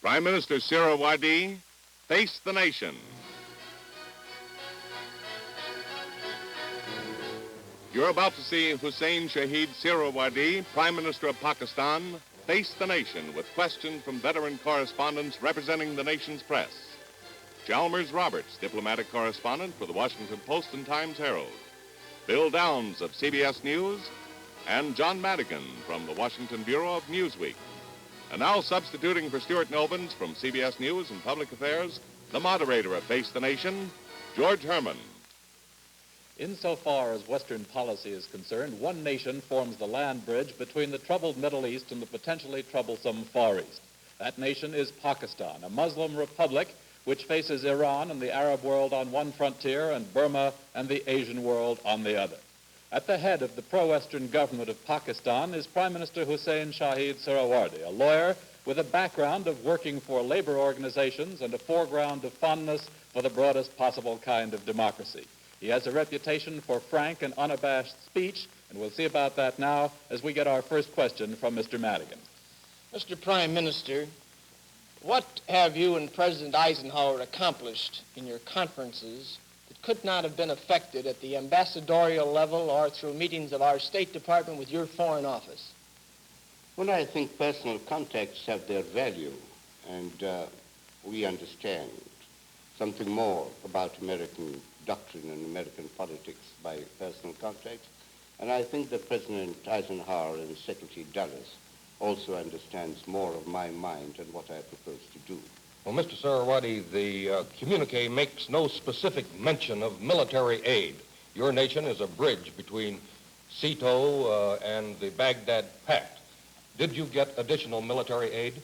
Prime Minister Sira Wadi, face the nation. You're about to see Hussein Shahid Sira Wadi, Prime Minister of Pakistan, face the nation with questions from veteran correspondents representing the nation's press. Chalmers Roberts, diplomatic correspondent for the Washington Post and Times Herald. Bill Downs of CBS News, and John Madigan from the Washington Bureau of Newsweek. And now substituting for Stuart Nobins from CBS News and Public Affairs, the moderator of Face the Nation, George Herman. Insofar as Western policy is concerned, one nation forms the land bridge between the troubled Middle East and the potentially troublesome Far East. That nation is Pakistan, a Muslim republic which faces Iran and the Arab world on one frontier and Burma and the Asian world on the other. At the head of the pro-Western government of Pakistan is Prime Minister Hussein Shahid Suhrawardy, a lawyer with a background of working for labor organizations and a foreground of fondness for the broadest possible kind of democracy. He has a reputation for frank and unabashed speech, and we'll see about that now as we get our first question from Mr. Madigan. Mr. Prime Minister, what have you and President Eisenhower accomplished in your conferences that could not have been effected at the ambassadorial level or through meetings of our State Department with your Foreign Office? Well, I think personal contacts have their value, and we understand something more about American doctrine and American politics by personal contacts. And I think that President Eisenhower and Secretary Dulles also understands more of my mind and what I propose to do. Well, Mr. Suhrawardy, the communique makes no specific mention of military aid. Your nation is a bridge between SEATO and the Baghdad Pact. Did you get additional military aid?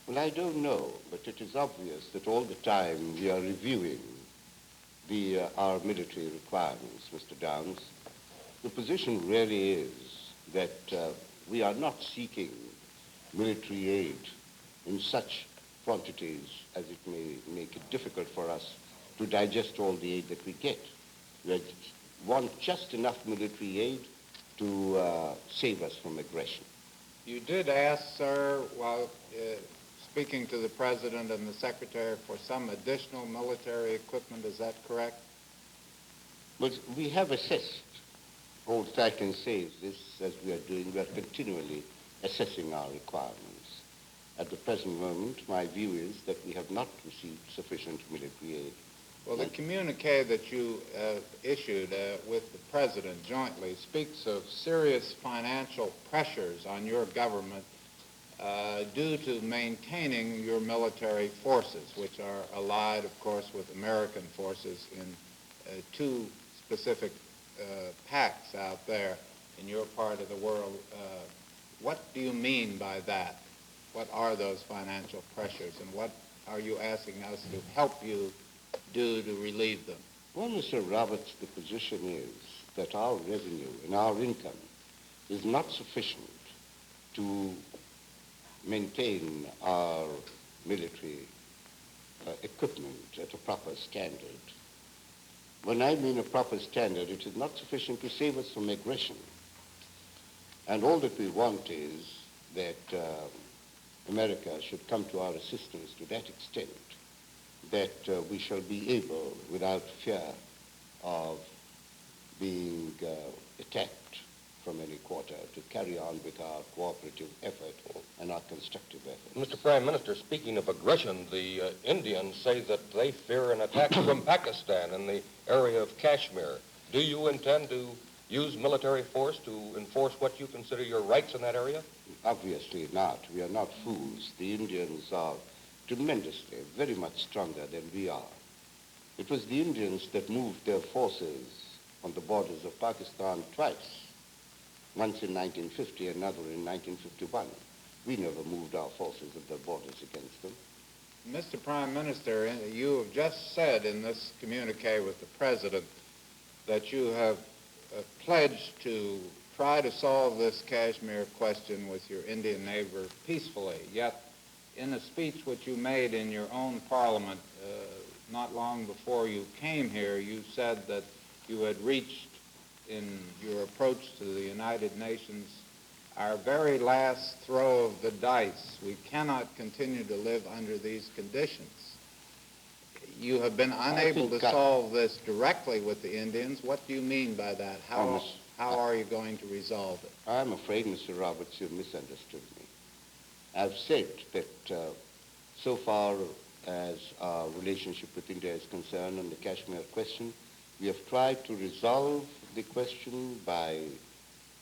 Well, I don't know, but it is obvious that all the time we are reviewing our military requirements, Mr. Downs. The position really is that we are not seeking military aid in such quantities as it may make it difficult for us to digest all the aid that we get. We want just enough military aid to save us from aggression. You did ask, sir, while speaking to the President and the Secretary, for some additional military equipment. Is that correct? Well, we have assessed. All that I can say is this, as we are doing, we are continually assessing our requirements. At the present moment, my view is that we have not received sufficient military aid. Well, the communique that you issued with the President jointly speaks of serious financial pressures on your government due to maintaining your military forces, which are allied, of course, with American forces in two specific pacts out there in your part of the world. What do you mean by that? What are those financial pressures, and what are you asking us to help you do to relieve them? Well, Mr. Roberts, the position is that our revenue and our income is not sufficient to maintain our military equipment at a proper standard. When I mean a proper standard, it is not sufficient to save us from aggression. And all that we want is that America should come to our assistance to that extent that we shall be able, without fear of being attacked from any quarter, to carry on with our cooperative effort and our constructive effort. Mr. Prime Minister, speaking of aggression, the Indians say that they fear an attack from Pakistan in the area of Kashmir. Do you intend to use military force to enforce what you consider your rights in that area? Obviously not. We are not fools. The Indians are tremendously, very much stronger than we are. It was the Indians that moved their forces on the borders of Pakistan twice. Once in 1950, another in 1951. We never moved our forces at the borders against them. Mr. Prime Minister, you have just said in this communique with the President that you have pledged to try to solve this Kashmir question with your Indian neighbor peacefully. Yet, in a speech which you made in your own parliament not long before you came here, you said that you had reached in your approach to the United Nations our very last throw of the dice. We cannot continue to live under these conditions. You have been unable to solve this directly with the Indians. What do you mean by that? How are you going to resolve it? I'm afraid, Mr. Roberts, you've misunderstood me. I've said that so far as our relationship with India is concerned on the Kashmir question, we have tried to resolve the question by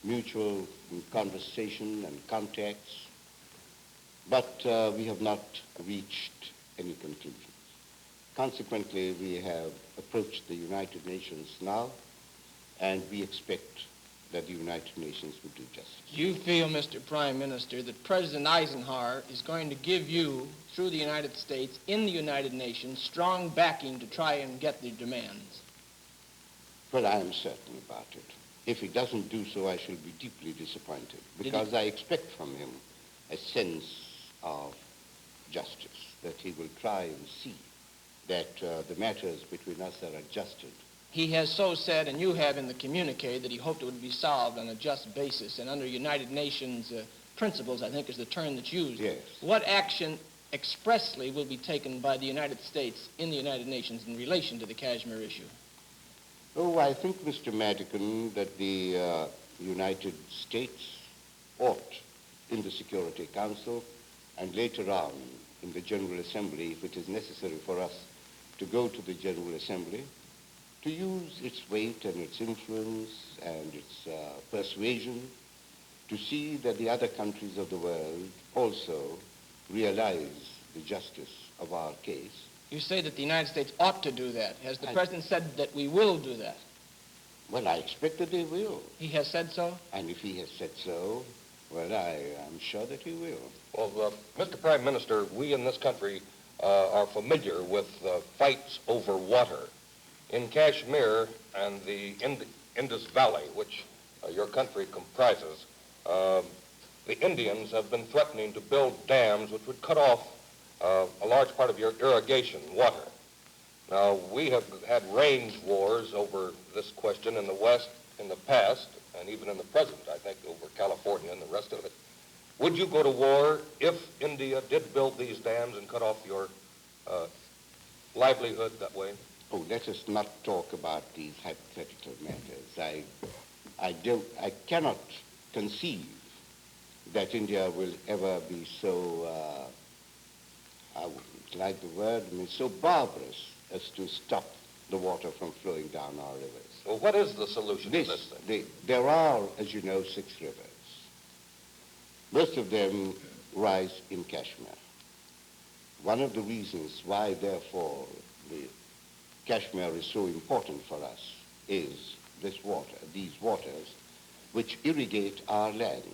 mutual conversation and contacts, but we have not reached any conclusions. Consequently, we have approached the United Nations now, and we expect that the United Nations will do justice. You feel, Mr. Prime Minister, that President Eisenhower is going to give you, through the United States, in the United Nations, strong backing to try and get the demands? Well, I am certain about it. If he doesn't do so, I shall be deeply disappointed, because I expect from him a sense of justice, that he will try and see that the matters between us are adjusted. He has so said, and you have in the communique, that he hoped it would be solved on a just basis and under United Nations principles, I think is the term that's used. Yes. What action expressly will be taken by the United States in the United Nations in relation to the Kashmir issue? Oh, I think, Mr. Madigan, that the United States ought, in the Security Council and later on in the General Assembly, if it is necessary for us to go to the General Assembly, to use its weight and its influence and its persuasion to see that the other countries of the world also realize the justice of our case. You say that the United States ought to do that. Has the President said that we will do that? Well, I expect that they will. He has said so? And if he has said so, well, I am sure that he will. Well, Mr. Prime Minister, we in this country are familiar with fights over water. In Kashmir and the Indus Valley, which your country comprises, the Indians have been threatening to build dams which would cut off a large part of your irrigation water. Now, we have had range wars over this question in the West in the past, and even in the present, I think, over California and the rest of it. Would you go to war if India did build these dams and cut off your livelihood that way? Oh, let us not talk about these hypothetical matters. I cannot conceive that India will ever be so, I wouldn't like the word, so barbarous as to stop the water from flowing down our rivers. Well, what is the solution to this thing? There are, as you know, 6 rivers. Most of them rise in Kashmir. One of the reasons why, therefore, the Kashmir is so important for us is this water, these waters, which irrigate our lands.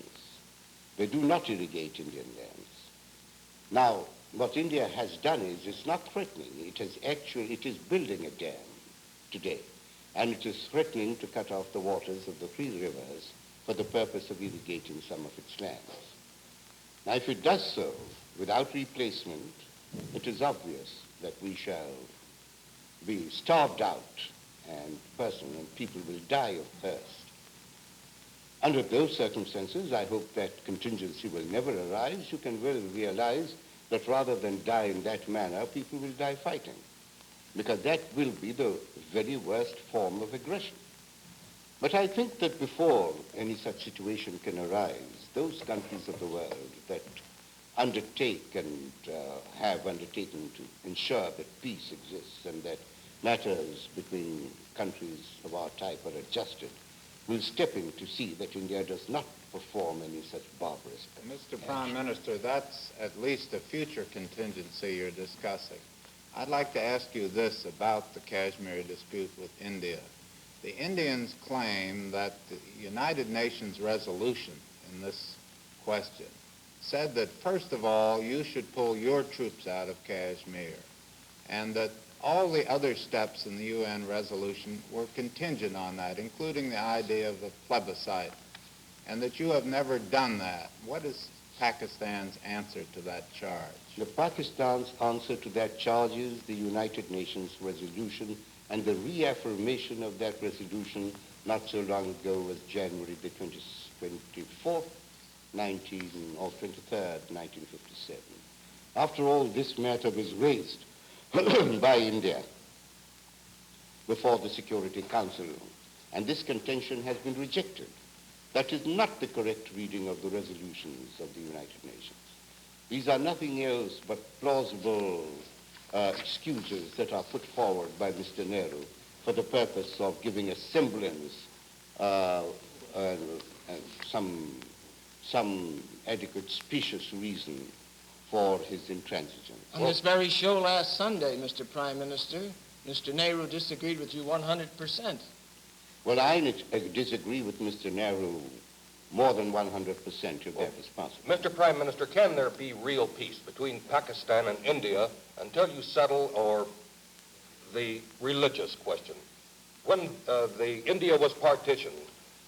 They do not irrigate Indian lands. Now, what India has done is, it's not threatening. It is building a dam today, and it is threatening to cut off the waters of the 3 rivers for the purpose of irrigating some of its lands. Now, if it does so without replacement, it is obvious that we shall be starved out and people will die of thirst. Under those circumstances, I hope that contingency will never arise. You can well realize that rather than die in that manner, people will die fighting, because that will be the very worst form of aggression. But I think that before any such situation can arise, those countries of the world that undertake and have undertaken to ensure that peace exists and that matters between countries of our type are adjusted will step in to see that India does not perform any such barbarous Mr. Prime Minister, that's at least a future contingency you're discussing. I'd like to ask you this about the Kashmir dispute with India. The Indians claim that the United Nations resolution in this question said that, first of all, you should pull your troops out of Kashmir, and that all the other steps in the UN resolution were contingent on that, including the idea of a plebiscite, and that you have never done that. What is Pakistan's answer to that charge? Pakistan's answer to that charge is the United Nations resolution, and the reaffirmation of that resolution not so long ago was January the 24th 23rd, 1957. After all, this matter was raised by India before the Security Council, and this contention has been rejected. That is not the correct reading of the resolutions of the United Nations. These are nothing else but plausible excuses that are put forward by Mr. Nehru for the purpose of giving a semblance, some adequate specious reason for his intransigence. On this very show last Sunday, Mr. Prime Minister, Mr. Nehru disagreed with you 100%. Well, I disagree with Mr. Nehru more than 100%, if that is possible. Mr. Prime Minister, can there be real peace between Pakistan and India until you settle the religious question? When India was partitioned,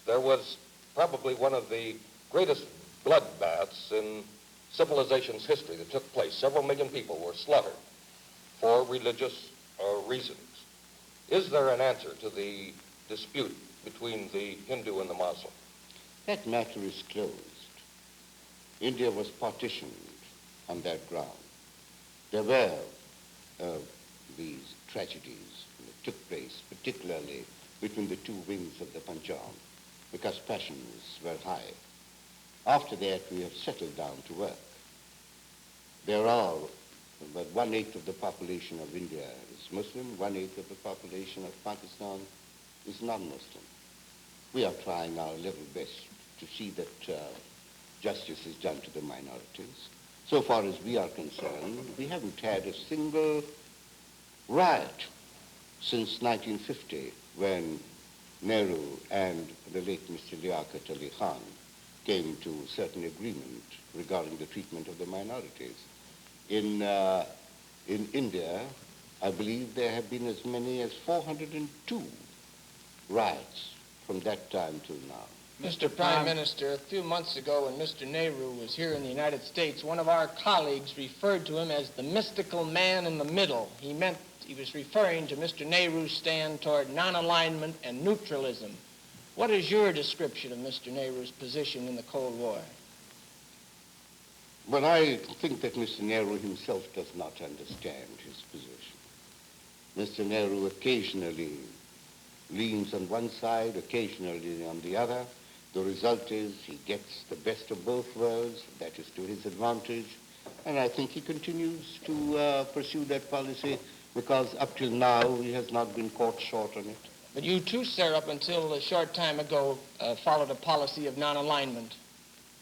there was probably one of the greatest bloodbaths in civilization's history that took place. Several million people were slaughtered for religious reasons. Is there an answer to the dispute between the Hindu and the Muslim? That matter is closed. India was partitioned on that ground. There were these tragedies that took place, particularly between the two wings of the Punjab, because passions were high. After that, we have settled down to work. There are about 1/8 of the population of India is Muslim, 1/8 of the population of Pakistan is non-Muslim. We are trying our level best to see that justice is done to the minorities. So far as we are concerned, we haven't had a single riot since 1950, when Nehru and the late Mr. Liaquat Ali Khan came to a certain agreement regarding the treatment of the minorities. In India, I believe there have been as many as 402 riots from that time till now. Mr. Prime Minister, a few months ago when Mr. Nehru was here in the United States, one of our colleagues referred to him as the mystical man in the middle. He was referring to Mr. Nehru's stand toward non-alignment and neutralism. What is your description of Mr. Nehru's position in the Cold War? Well, I think that Mr. Nehru himself does not understand his position. Mr. Nehru occasionally leans on one side, occasionally on the other. The result is he gets the best of both worlds. That is to his advantage. And I think he continues to pursue that policy because up till now he has not been caught short on it. But you too, sir, up until a short time ago, followed a policy of non-alignment.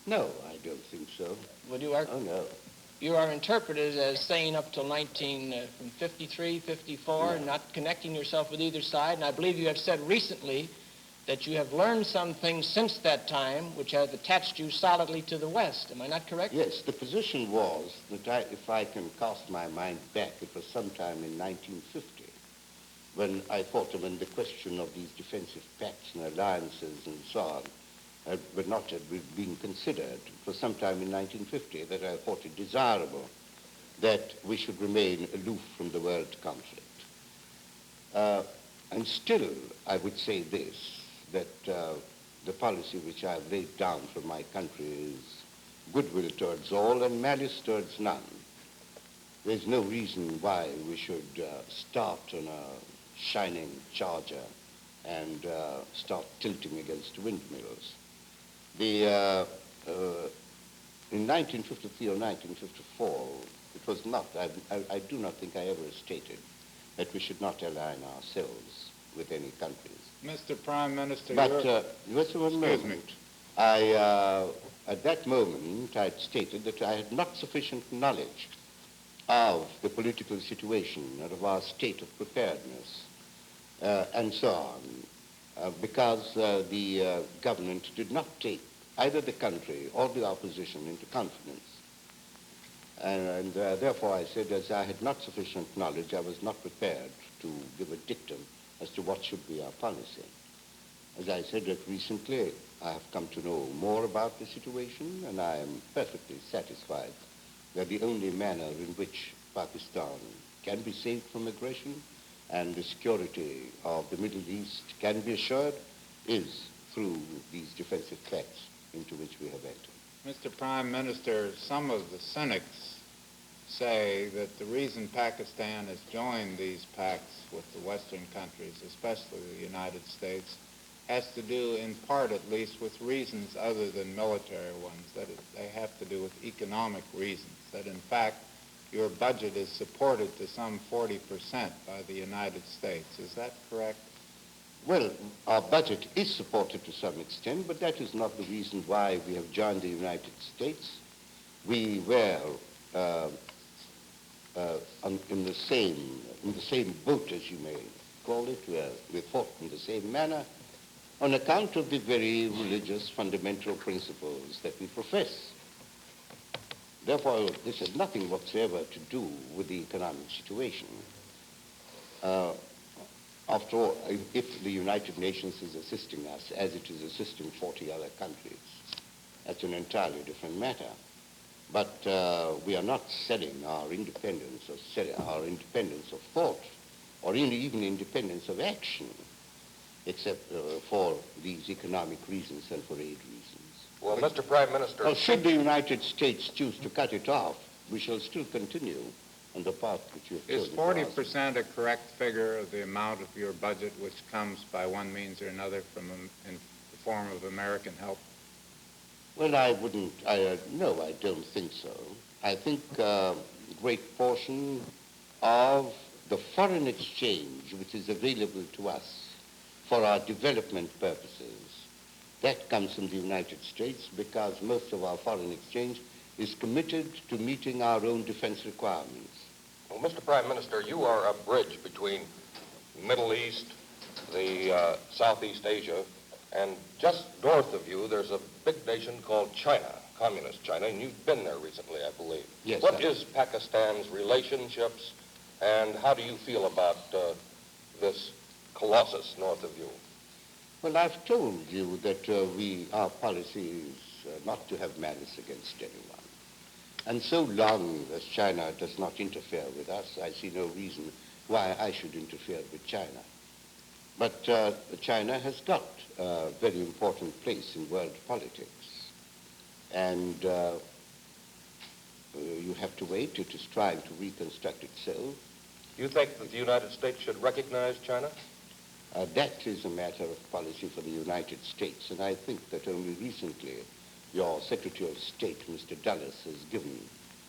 No, I don't think so. Well, you are, Oh, no. you are interpreted as saying up till from 53, 54, No. not connecting yourself with either side. And I believe you have said recently that you have learned some things since that time which have attached you solidly to the West. Am I not correct? Yes, the position was that if I can cast my mind back, it was sometime in 1950 when I thought when the question of these defensive pacts and alliances and so on were not being considered. It was sometime in 1950 that I thought it desirable that we should remain aloof from the world conflict. And still, I would say this, that the policy which I have laid down for my country is goodwill towards all and malice towards none. There's no reason why we should start on a shining charger and start tilting against windmills. In 1953 or 1954, it was not, I do not think I ever stated that we should not align ourselves with any countries. Mr. Prime Minister, But just one moment. At that moment, I had stated that I had not sufficient knowledge of the political situation and of our state of preparedness, and so on, because the government did not take either the country or the opposition into confidence. And therefore I said, as I had not sufficient knowledge, I was not prepared to give a dictum as to what should be our policy. As I said that recently, I have come to know more about the situation, and I am perfectly satisfied that the only manner in which Pakistan can be saved from aggression and the security of the Middle East can be assured is through these defensive pacts into which we have entered. Mr. Prime Minister, some of the cynics say that the reason Pakistan has joined these pacts with the Western countries, especially the United States, has to do, in part at least, with reasons other than military ones, that they have to do with economic reasons, that in fact your budget is supported to some 40% by the United States. Is that correct? Well, our budget is supported to some extent, but that is not the reason why we have joined the United States. We were in the same boat, as you may call it. We fought in the same manner on account of the very religious fundamental principles that we profess. Therefore, this has nothing whatsoever to do with the economic situation. After all, if the United Nations is assisting us, as it is assisting 40 other countries, that's an entirely different matter. But we are not selling our independence or selling our independence of thought or even independence of action, except for these economic reasons and for aid reasons. Well, Mr. Prime Minister... Well, should the United States choose to cut it off, we shall still continue on the path which you have Is chosen. 40% a correct figure of the amount of your budget which comes by one means or another from in the form of American help? Well, no, I don't think so. I think a great portion of the foreign exchange which is available to us for our development purposes, that comes from the United States because most of our foreign exchange is committed to meeting our own defense requirements. Well, Mr. Prime Minister, you are a bridge between the Middle East, the Southeast Asia, and just north of you, there's a big nation called China, Communist China, and you've been there recently, I believe. Yes. What is Pakistan's relationships, and how do you feel about this colossus north of you? Well, I've told you that our policy is not to have malice against anyone. And so long as China does not interfere with us, I see no reason why I should interfere with China. But China has got a very important place in world politics. And you have to wait. It is trying to reconstruct itself. You think that the United States should recognize China? That is a matter of policy for the United States. And I think that only recently your Secretary of State, Mr. Dulles, has given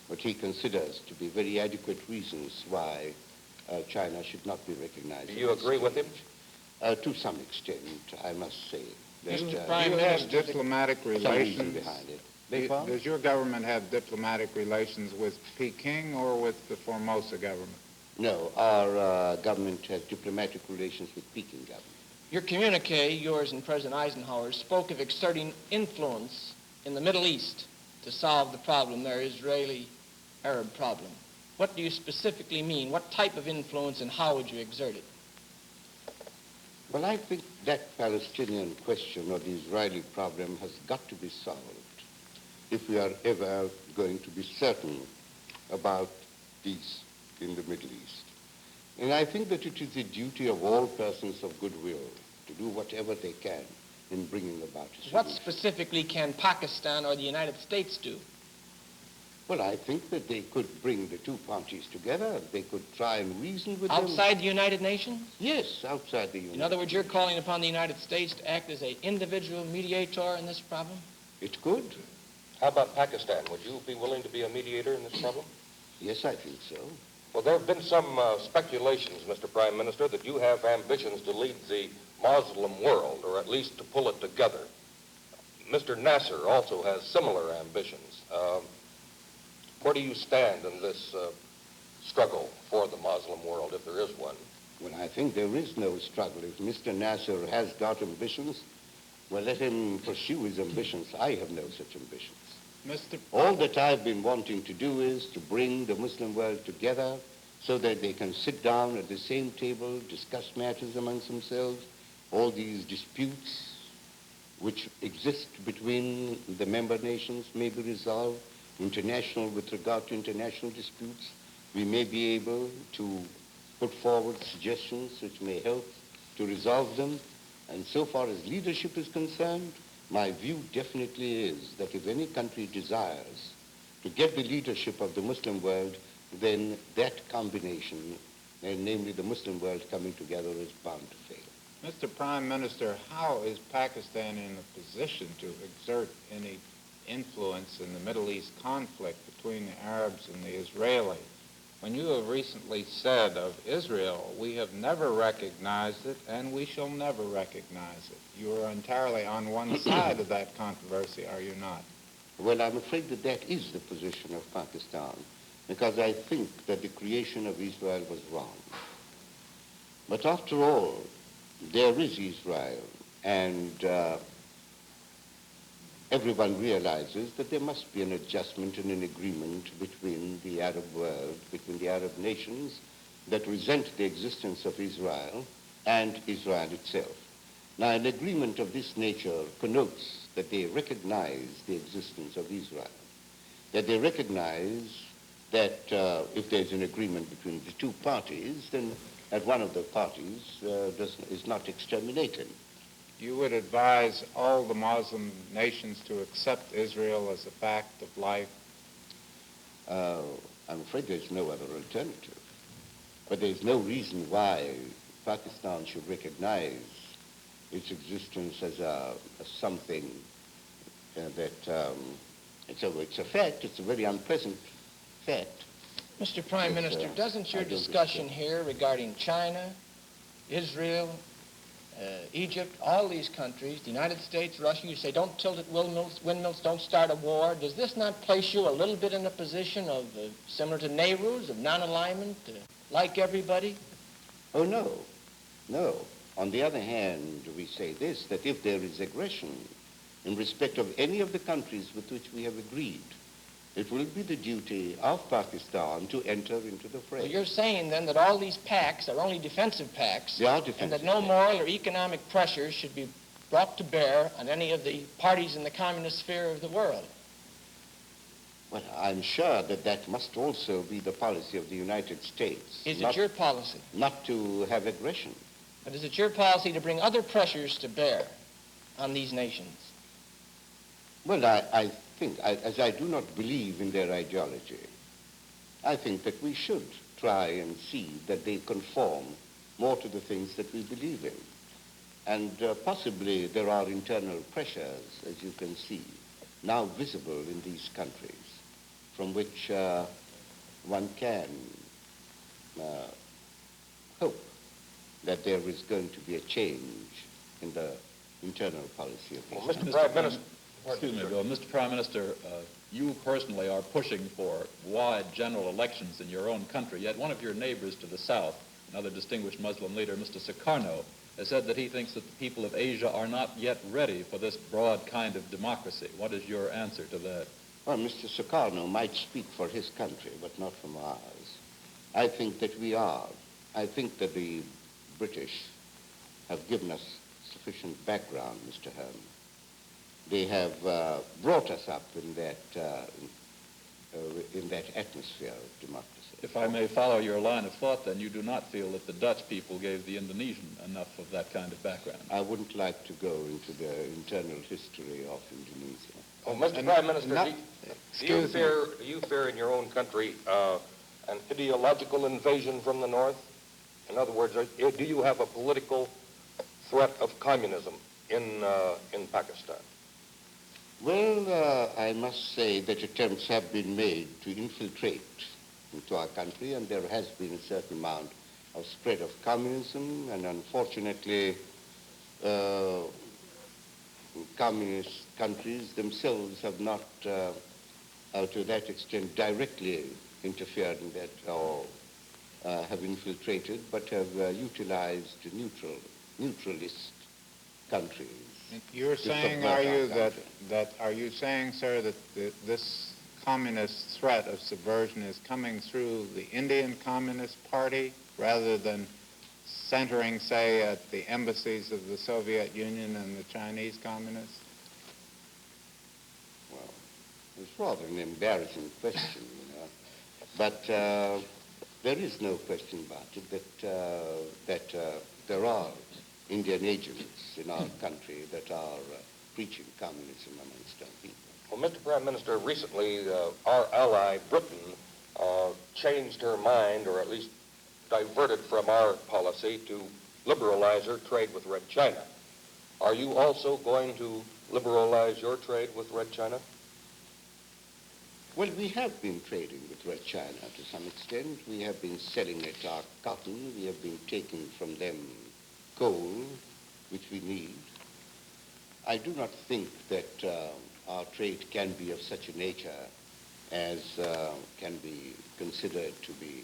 what he considers to be very adequate reasons why China should not be recognized. Do you agree with him? To some extent, I must say. That, Mr. Prime Do you have Minister, diplomatic some reason relations? behind it. Does your government have diplomatic relations with Peking or with the Formosa government? No, our government has diplomatic relations with Peking government. your communique, yours and President Eisenhower's, spoke of exerting influence in the Middle East to solve the problem, their Israeli-Arab problem. What do you specifically mean? What type of influence and how would you exert it? Well, I think that Palestinian question or the Israeli problem has got to be solved if we are ever going to be certain about peace in the Middle East. And I think that it is the duty of all persons of goodwill to do whatever they can in bringing about a solution. What specifically can Pakistan or the United States do? Well, I think that they could bring the two parties together. They could try and reason with them. Outside the United Nations? Yes, outside the United In other words, you're calling upon the United States to act as an individual mediator in this problem? It could. How about Pakistan? Would you be willing to be a mediator in this problem? Yes, I think so. Well, there have been some speculations, Mr. Prime Minister, that you have ambitions to lead the Muslim world, or at least to pull it together. Mr. Nasser also has similar ambitions. Where do you stand in this struggle for the Muslim world, if there is one? Well, I think there is no struggle. If Mr. Nasser has got ambitions, well, let him pursue his ambitions. I have no such ambitions. All that I've been wanting to do is to bring the Muslim world together so that they can sit down at the same table, discuss matters amongst themselves, all these disputes which exist between the member nations may be resolved. With regard to international disputes, we may be able to put forward suggestions which may help to resolve them. And so far as leadership is concerned, My view definitely is that if any country desires to get the leadership of the Muslim world, then that combination, and namely the Muslim world coming together, is bound to fail. Mr. Prime Minister, how is Pakistan in a position to exert any influence in the Middle East conflict between the Arabs and the Israelis? When you have recently said of Israel, we have never recognized it and we shall never recognize it. You are entirely on one side of that controversy, are you not? Well, I'm afraid that that is the position of Pakistan, because I think that the creation of Israel was wrong. But after all, there is Israel, and everyone realizes that there must be an adjustment and an agreement between the Arab world, between the Arab nations that resent the existence of Israel and Israel itself. Now, an agreement of this nature connotes that they recognize the existence of Israel, that they recognize that if there's an agreement between the two parties, then that one of the parties is not exterminated. You would advise all the Muslim nations to accept Israel as a fact of life? I'm afraid there's no other alternative. But there's no reason why Pakistan should recognize its existence as something that it's a fact. It's a very unpleasant fact. Mr. Prime Minister, doesn't your discussion here regarding China, Israel, Egypt, all these countries, the United States, Russia, you say don't tilt at windmills, don't start a war. Does this not place you a little bit in a position of similar to Nehru's, of non-alignment, like everybody? Oh, no. No. On the other hand, we say this, that if there is aggression in respect of any of the countries with which we have agreed, it will be the duty of Pakistan to enter into the fray. So you're saying then that all these pacts are only defensive pacts, They are defensive and that no moral or economic pressures should be brought to bear on any of the parties in the communist sphere of the world? Well, I'm sure that that must also be the policy of the United States. Is it your policy? Not to have aggression. But is it your policy to bring other pressures to bear on these nations? Well, I think, as I do not believe in their ideology, I think that we should try and see that they conform more to the things that we believe in. And possibly there are internal pressures, as you can see, now visible in these countries, from which one can hope that there is going to be a change in the internal policy of these countries. Mr. Prime Minister, Excuse me, Bill. Mr. Prime Minister, you personally are pushing for wide general elections in your own country, yet one of your neighbors to the south, another distinguished Muslim leader, Mr. Sukarno, has said that he thinks that the people of Asia are not yet ready for this broad kind of democracy. What is your answer to that? Well, Mr. Sukarno might speak for his country, but not from ours. I think that we are. I think that the British have given us sufficient background, Mr. Hearn. They have brought us up in that atmosphere of democracy. If I may follow your line of thought, then you do not feel that the Dutch people gave the Indonesian enough of that kind of background. I wouldn't like to go into the internal history of Indonesia. oh, Mr. Prime Minister, do you fear in your own country an ideological invasion from the North? In other words, do you have a political threat of communism in Pakistan? Well, I must say that attempts have been made to infiltrate into our country, and there has been a certain amount of spread of communism, and unfortunately, communist countries themselves have not, to that extent, directly interfered in that or have infiltrated, but have utilized neutralist countries. You're saying, are you saying, sir, that this communist threat of subversion is coming through the Indian Communist Party rather than centering, say, at the embassies of the Soviet Union and the Chinese communists? Well, it's rather an embarrassing question, you know. But there is no question about it that there are Indian agents in our country that are preaching communism amongst our people. Well, Mr. Prime Minister, recently our ally, Britain, changed her mind, or at least diverted from our policy to liberalize her trade with Red China. Are you also going to liberalize your trade with Red China? Well, we have been trading with Red China to some extent. We have been selling it our cotton. We have been taking from them coal, which we need. I do not think that our trade can be of such a nature as can be considered to be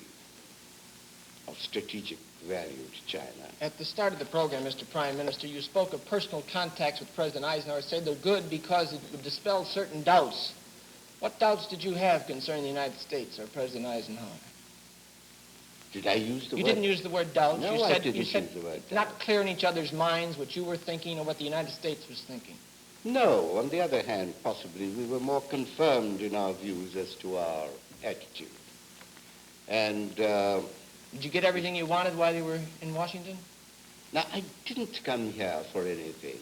of strategic value to China. At the start of the program, Mr. Prime Minister, you spoke of personal contacts with President Eisenhower, said they're good because it would dispel certain doubts. What doubts did you have concerning the United States or President Eisenhower? Did I use the word? You didn't use the word doubts. No, you I said, didn't you said use the word not doubts. clear in each other's minds what you were thinking or what the United States was thinking. No, on the other hand, possibly we were more confirmed in our views as to our attitude. And Did you get everything you wanted while you were in Washington? now, I didn't come here for anything,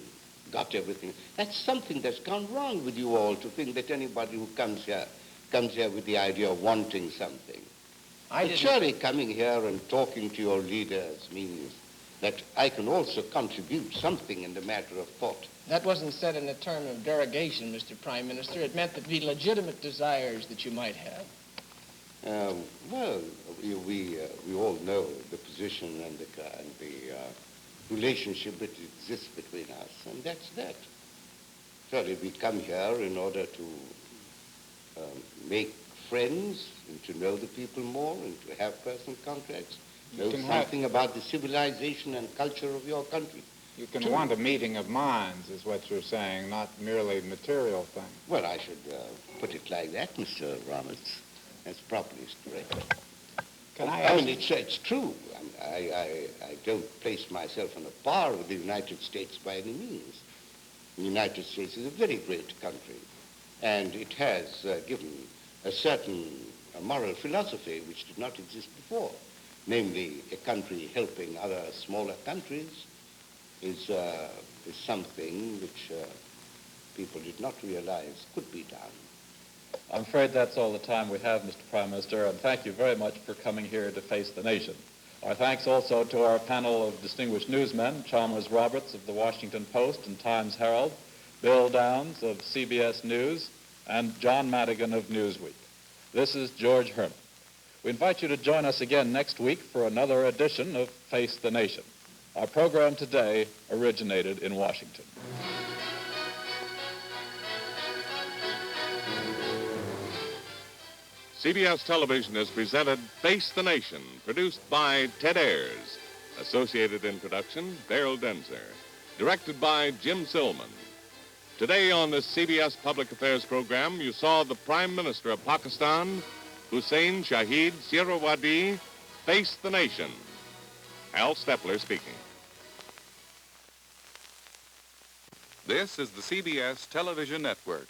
got everything. That's something that's gone wrong with you all, to think that anybody who comes here with the idea of wanting something. I But didn't. surely coming here and talking to your leaders means that I can also contribute something in the matter of thought. That wasn't said in a term of derogation, Mr. Prime Minister. It meant that the legitimate desires that you might have. Well, we all know the position and the relationship that exists between us, and that's that. Surely we come here in order to make friends and to know the people more and to have personal contacts, know something about the civilization and culture of your country. You can want a meeting of minds, is what you're saying, not merely material things. Well, I should put it like that, Mr. Ramos. That's properly correct. Can I I ask? mean, it's true. I don't place myself on a par with the United States by any means. The United States is a very great country, and it has given a certain moral philosophy which did not exist before. Namely, a country helping other smaller countries is something which people did not realize could be done. I'm afraid that's all the time we have, Mr. Prime Minister, and thank you very much for coming here to face the nation. Our thanks also to our panel of distinguished newsmen, Chalmers Roberts of the Washington Post and Times-Herald, Bill Downs of CBS News, and John Madigan of Newsweek. This is George Herman. We invite you to join us again next week for another edition of Face the Nation. Our program today originated in Washington. CBS Television has presented Face the Nation, produced by Ted Ayers. Associated in production, Beryl Denzer. Directed by Jim Silman. Today on this CBS Public Affairs program, you saw the Prime Minister of Pakistan, Hussein Shahid Sirawadi, face the nation. Al Stepler speaking. This is the CBS Television Network.